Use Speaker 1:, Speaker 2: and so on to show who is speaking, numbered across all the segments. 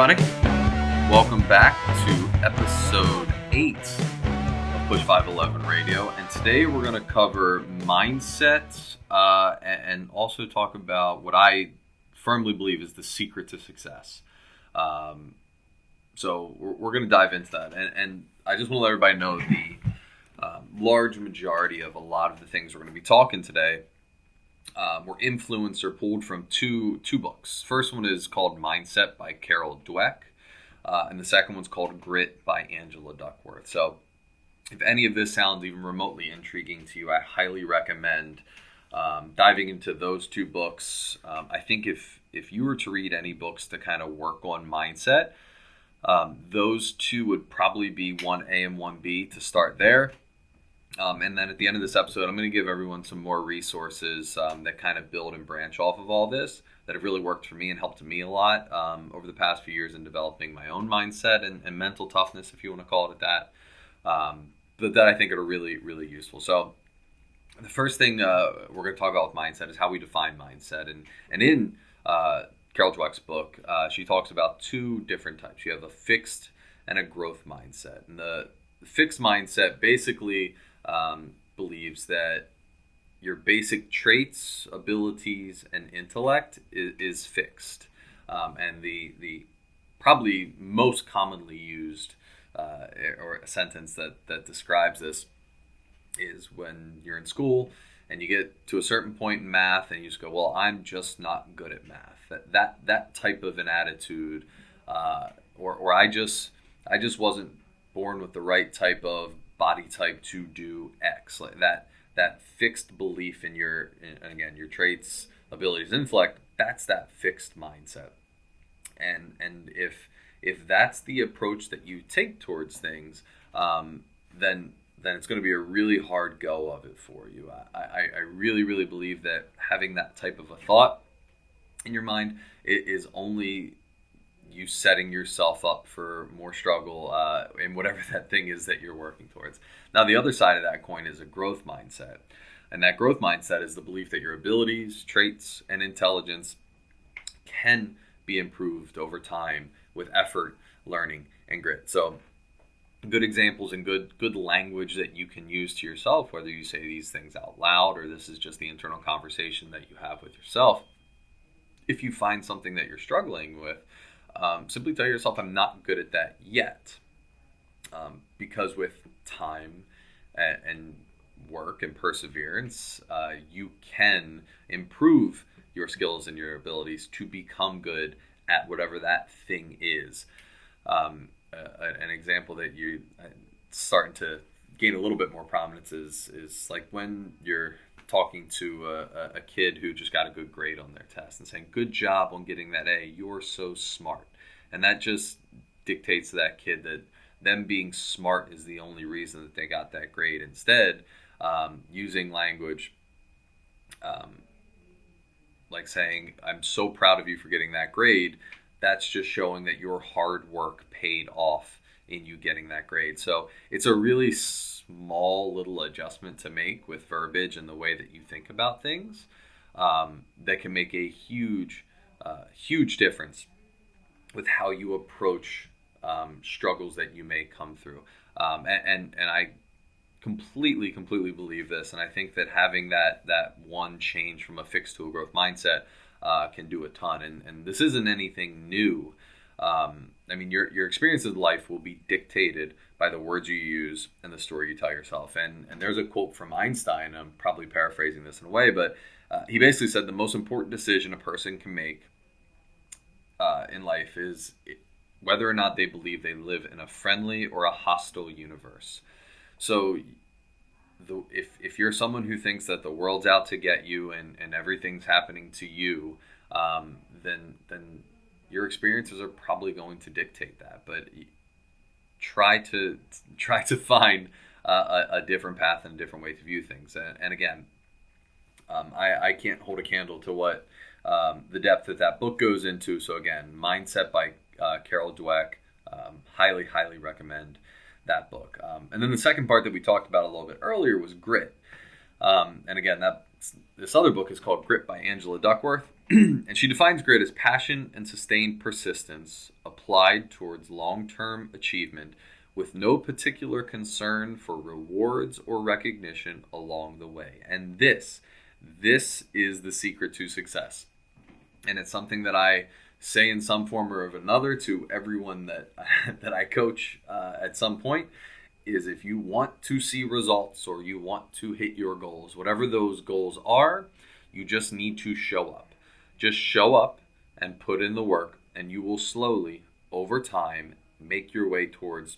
Speaker 1: everybody. Welcome back to episode 8 of PUSH511 Radio. And today we're going to cover mindset and also talk about what I firmly believe is the secret to success. So we're going to dive into that. And I just want to let everybody know the large majority of a lot of the things we're going to be talking today were influenced or pulled from two books. First one is called Mindset by Carol Dweck, and the second one's called Grit by Angela Duckworth. So if any of this sounds even remotely intriguing to you, I highly recommend diving into those two books. I think if you were to read any books to kind of work on mindset, those two would probably be 1A and 1B to start there. And then at the end of this episode, I'm going to give everyone some more resources that kind of build and branch off of all this that have really worked for me and helped me a lot over the past few years in developing my own mindset and mental toughness, if you want to call it that. But that I think are really, really useful. So the first thing we're going to talk about with mindset is how we define mindset. And in Carol Dweck's book, she talks about two different types. You have a fixed and a growth mindset. And the fixed mindset basically believes that your basic traits, abilities, and intellect is fixed. And the probably most commonly used or a sentence that describes this is when you're in school and you get to a certain point in math and you just go, well, I'm just not good at math. That type of an attitude, or I just wasn't born with the right type of body type to do X. Like that fixed belief in your traits, abilities, intellect. That's that fixed mindset. And if that's the approach that you take towards things, then it's going to be a really hard go of it for you. I really, really believe that having that type of a thought in your mind is only you setting yourself up for more struggle in whatever that thing is that you're working towards. Now, the other side of that coin is a growth mindset. And that growth mindset is the belief that your abilities, traits, and intelligence can be improved over time with effort, learning, and grit. So good examples and good language that you can use to yourself, whether you say these things out loud or this is just the internal conversation that you have with yourself. If you find something that you're struggling with, simply tell yourself, I'm not good at that yet. Because with time and work and perseverance, you can improve your skills and your abilities to become good at whatever that thing is. An example that you starting to gain a little bit more prominence is like when you're talking to a kid who just got a good grade on their test and saying, good job on getting that A, you're so smart. And that just dictates to that kid that them being smart is the only reason that they got that grade. Instead, using language like saying, I'm so proud of you for getting that grade, that's just showing that your hard work paid off in you getting that grade. So it's a really small little adjustment to make with verbiage and the way that you think about things that can make a huge difference with how you approach struggles that you may come through. And I completely believe this. And I think that having that one change from a fixed to a growth mindset can do a ton. And this isn't anything new. I mean, your experience of life will be dictated by the words you use and the story you tell yourself. And there's a quote from Einstein, I'm probably paraphrasing this in a way, but he basically said the most important decision a person can make in life is whether or not they believe they live in a friendly or a hostile universe. So if you're someone who thinks that the world's out to get you and everything's happening to you, then your experiences are probably going to dictate that. But try to find a different path and a different way to view things. And again, I can't hold a candle to what the depth that book goes into. So again, Mindset by Carol Dweck, highly recommend that book. And then the second part that we talked about a little bit earlier was Grit. And again, this other book is called Grit by Angela Duckworth. And she defines grit as passion and sustained persistence applied applied towards long-term achievement with no particular concern for rewards or recognition along the way. And this is the secret to success. And it's something that I say in some form or of another to everyone that that I coach at some point, is if you want to see results or you want to hit your goals, whatever those goals are, you just need to show up. Just show up and put in the work, and you will slowly, over time, make your way towards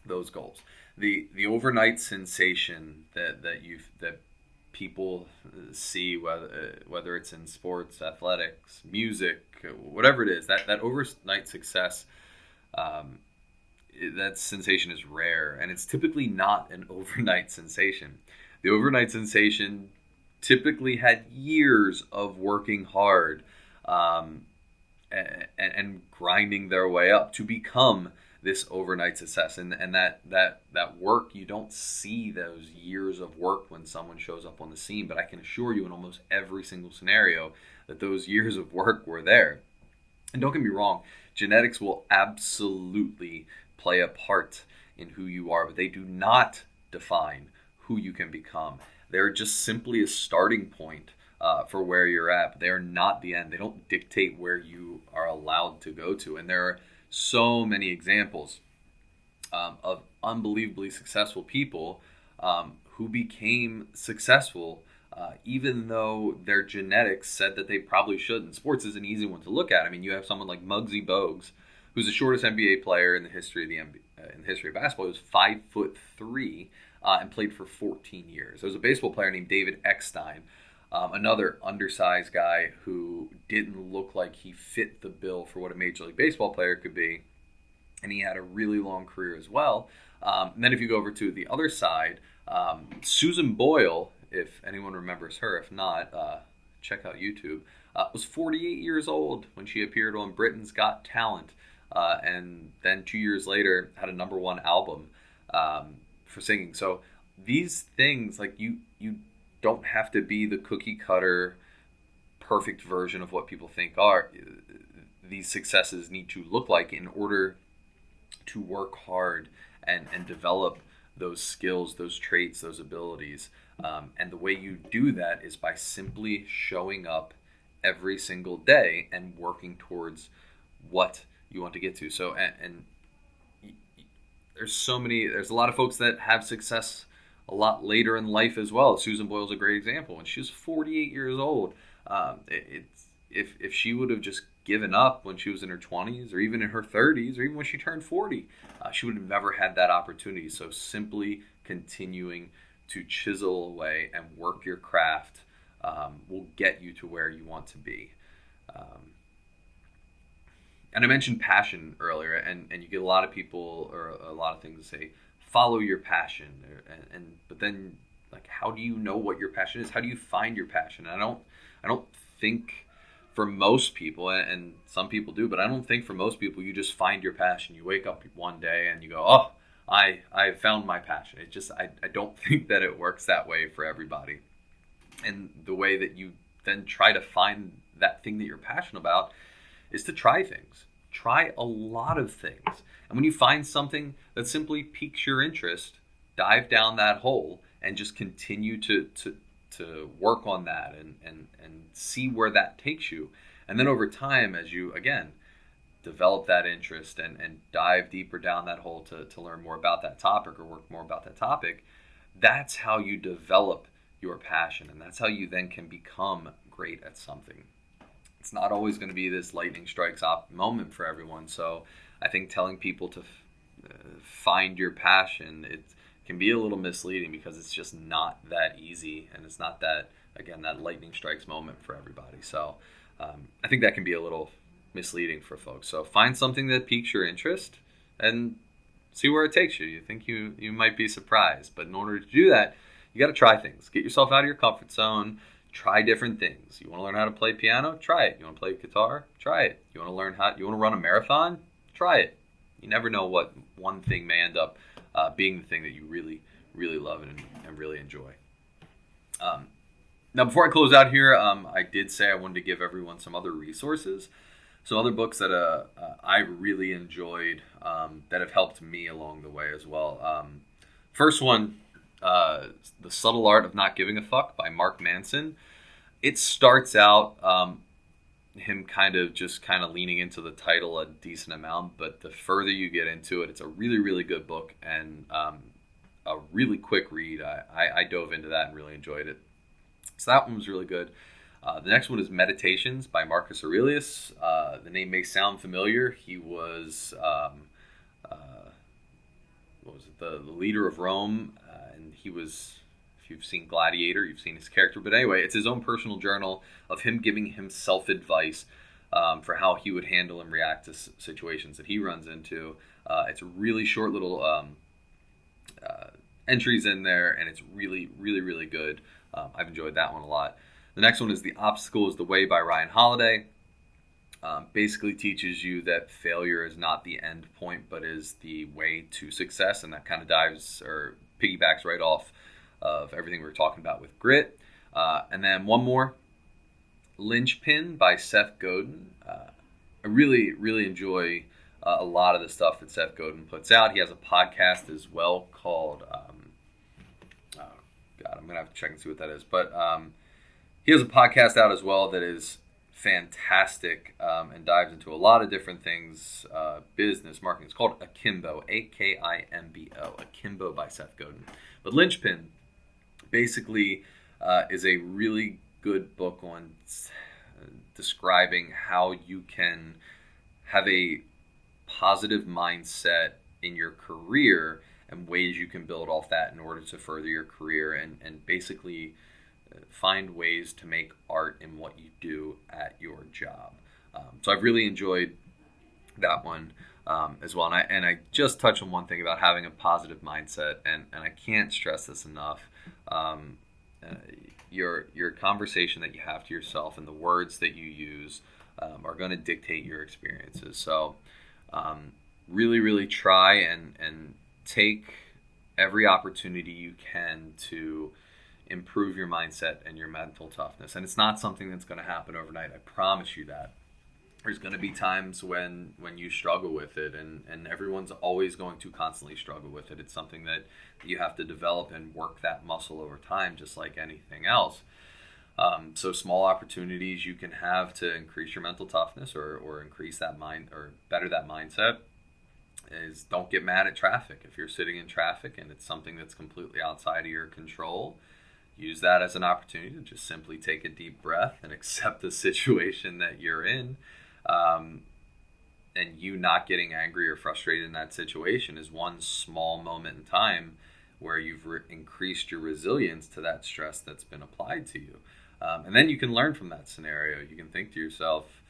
Speaker 1: those goals. The overnight sensation that people see, whether it's in sports, athletics, music, whatever it is, that overnight success, that sensation is rare, and it's typically not an overnight sensation. The overnight sensation typically had years of working hard and grinding their way up to become this overnight success. And that work, you don't see those years of work when someone shows up on the scene, but I can assure you in almost every single scenario that those years of work were there. And don't get me wrong, genetics will absolutely play a part in who you are, but they do not define who you can become. They're just simply a starting point for where you're at, but they are not the end. They don't dictate where you are allowed to go to. And there are so many examples of unbelievably successful people who became successful even though their genetics said that they probably shouldn't. Sports is an easy one to look at. I mean, you have someone like Muggsy Bogues, who's the shortest NBA player in the history of in the history of basketball. He was 5'3" and played for 14 years. There was a baseball player named David Eckstein, another undersized guy who didn't look like he fit the bill for what a Major League Baseball player could be, and he had a really long career as well. And then if you go over to the other side, Susan Boyle, if anyone remembers her, if not, check out YouTube, was 48 years old when she appeared on Britain's Got Talent, and then 2 years later had a #1 album for singing. So these things, like you don't have to be the cookie cutter perfect version of what people think are these successes need to look like in order to work hard and develop those skills, those traits, those abilities. And the way you do that is by simply showing up every single day and working towards what you want to get to. So, and there's a lot of folks that have success a lot later in life as well. Susan Boyle's a great example. When she was 48 years old, if she would have just given up when she was in her 20s or even in her 30s or even when she turned 40, she would have never had that opportunity. So simply continuing to chisel away and work your craft will get you to where you want to be. And I mentioned passion earlier, and you get a lot of people or a lot of things that say, follow your passion. But then, like, how do you know what your passion is? How do you find your passion? And I don't think for most people, and some people do, but I don't think for most people you just find your passion. You wake up one day and you go, oh, I found my passion. It just, I don't think that it works that way for everybody. And the way that you then try to find that thing that you're passionate about is to try things. Try a lot of things. And when you find something that simply piques your interest, dive down that hole and just continue to work on that and see where that takes you. And then over time, as you, again, develop that interest and dive deeper down that hole to learn more about that topic or work more about that topic, that's how you develop your passion. And that's how you then can become great at something. It's not always going to be this lightning strikes moment for everyone. So I think telling people to find your passion, it can be a little misleading because it's just not that easy. And it's not that, again, that lightning strikes moment for everybody. So I think that can be a little misleading for folks. So find something that piques your interest and see where it takes you. You think you might be surprised. But in order to do that, you got to try things. Get yourself out of your comfort zone. Try different things. You want to learn how to play piano? Try it. You want to play guitar? Try it. You want to run a marathon? Try it. You never know what one thing may end up being the thing that you really, really love and really enjoy. Now, before I close out here, I did say I wanted to give everyone some other resources. So other books that I really enjoyed that have helped me along the way as well. First one, The Subtle Art of Not Giving a Fuck by Mark Manson. It starts out him kind of leaning into the title a decent amount, but the further you get into it, it's a really, really good book and a really quick read. I dove into that and really enjoyed it. So that one was really good. The next one is Meditations by Marcus Aurelius. The name may sound familiar. He was the leader of Rome, and he was, if you've seen Gladiator, you've seen his character. But anyway, it's his own personal journal of him giving himself advice for how he would handle and react to situations that he runs into. It's a really short little entries in there, and it's really, really, really good. I've enjoyed that one a lot. The next one is The Obstacle is the Way by Ryan Holiday. Basically teaches you that failure is not the end point, but is the way to success. And that kind of dives or piggybacks right off of everything we were talking about with grit. And then one more, Linchpin by Seth Godin. I really, really enjoy a lot of the stuff that Seth Godin puts out. He has a podcast as well called, I'm going to have to check and see what that is. But he has a podcast out as well that is fantastic and dives into a lot of different things, business, marketing. It's called Akimbo, Akimbo, Akimbo by Seth Godin. But Linchpin basically is a really good book on describing how you can have a positive mindset in your career and ways you can build off that in order to further your career and basically find ways to make art in what you do at your job. So I've really enjoyed that one as well. And I just touched on one thing about having a positive mindset, and I can't stress this enough. Your conversation that you have to yourself and the words that you use are going to dictate your experiences. So really, really try and take every opportunity you can to improve your mindset and your mental toughness. And it's not something that's going to happen overnight. I promise you that. There's going to be times when you struggle with it, and everyone's always going to constantly struggle with it. It's something that you have to develop and work that muscle over time, just like anything else. So small opportunities you can have to increase your mental toughness or increase that mind or better that mindset is don't get mad at traffic. If you're sitting in traffic and it's something that's completely outside of your control, use that as an opportunity to just simply take a deep breath and accept the situation that you're in. And you not getting angry or frustrated in that situation is one small moment in time where you've increased your resilience to that stress that's been applied to you. And then you can learn from that scenario. You can think to yourself,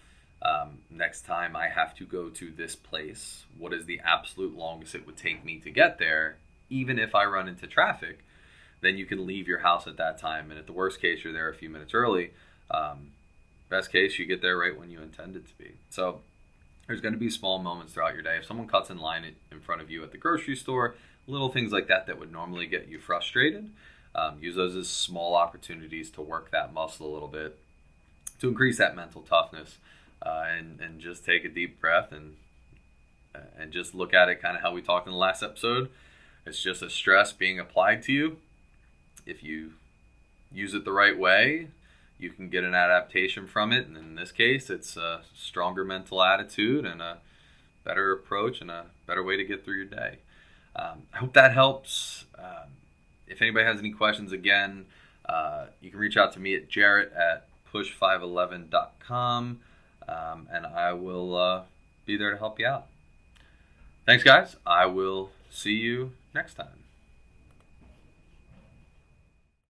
Speaker 1: next time I have to go to this place, what is the absolute longest it would take me to get there, even if I run into traffic? Then you can leave your house at that time. And at the worst case, you're there a few minutes early. Best case, you get there right when you intended to be. So there's going to be small moments throughout your day. If someone cuts in line in front of you at the grocery store, little things like that would normally get you frustrated, use those as small opportunities to work that muscle a little bit, to increase that mental toughness, and just take a deep breath and just look at it kind of how we talked in the last episode. It's just a stress being applied to you. If you use it the right way, you can get an adaptation from it. And in this case, it's a stronger mental attitude and a better approach and a better way to get through your day. I hope that helps. If anybody has any questions, again, you can reach out to me at Jarrett at PUSH511.com, and I will be there to help you out. Thanks, guys. I will see you next time.